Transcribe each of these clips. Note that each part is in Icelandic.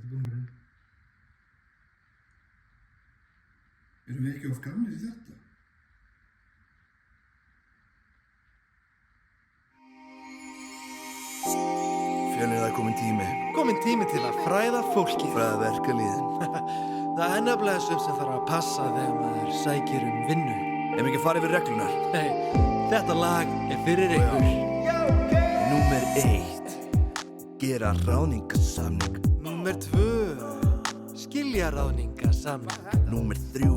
búningurinn. Erum við ekki of gamlir í þetta? Fjölnir, það er kominn tími. Kominn tími til að fræða fólkið. Fræða verkalýðin. Það er nefnilega sem þarf að passa þegar maður sækir vinnu. Ef ekki farið við reglunar. Nei, þetta lag er fyrir ykkur. Númer 1. Gera ráðningarsamning. Númer 2. Skilja ráðningarsamning. Númer 3.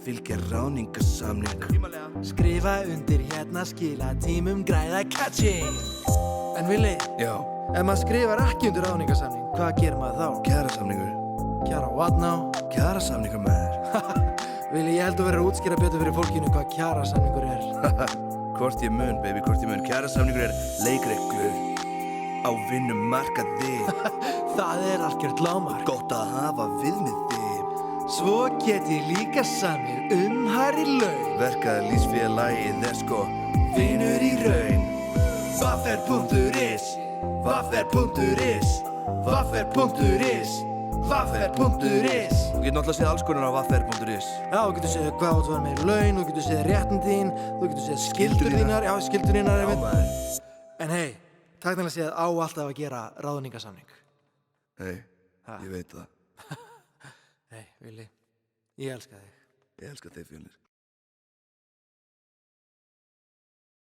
Fylgja ráðningarsamning. Skrifa undir hérna, skila tímum, græða catching. En Vili, Já. ef maður skrifar ekki undir ráðningarsamning, hvað gerir maður þá? Kjarasamningur. Kjara what now? Kjarasamningur maður. Vili, ég held að vera að útskýra betur fyrir fólkinu hvað kjarasamningur er. Hvort ég mun, baby, hvort ég mun. Kjarasamningur er leikreglur á vinnumarkaði. Það er algjört lágmark. Gott að hafa viðmiði. Svo get ég líka samið hærri laun. Verkalýðsfélagið er sko vinur í raun. Vaffer.is Vaffer.is Vaffer.is Vaffer.is Þú getur náttúrulega séð alls konar á Vaffer.is. Já, þú getur séð hvað þú var með laun, þú getur séð réttinn þín, þú getur séð skyldur þínar, já, skyldur þínar, Já, maður. En hei, takknælega séð á alltaf að gera ráðningarsamning. Hei, ég veit það. Hei, Vili, ég elska þig. Ég elska þig, Fjölnir.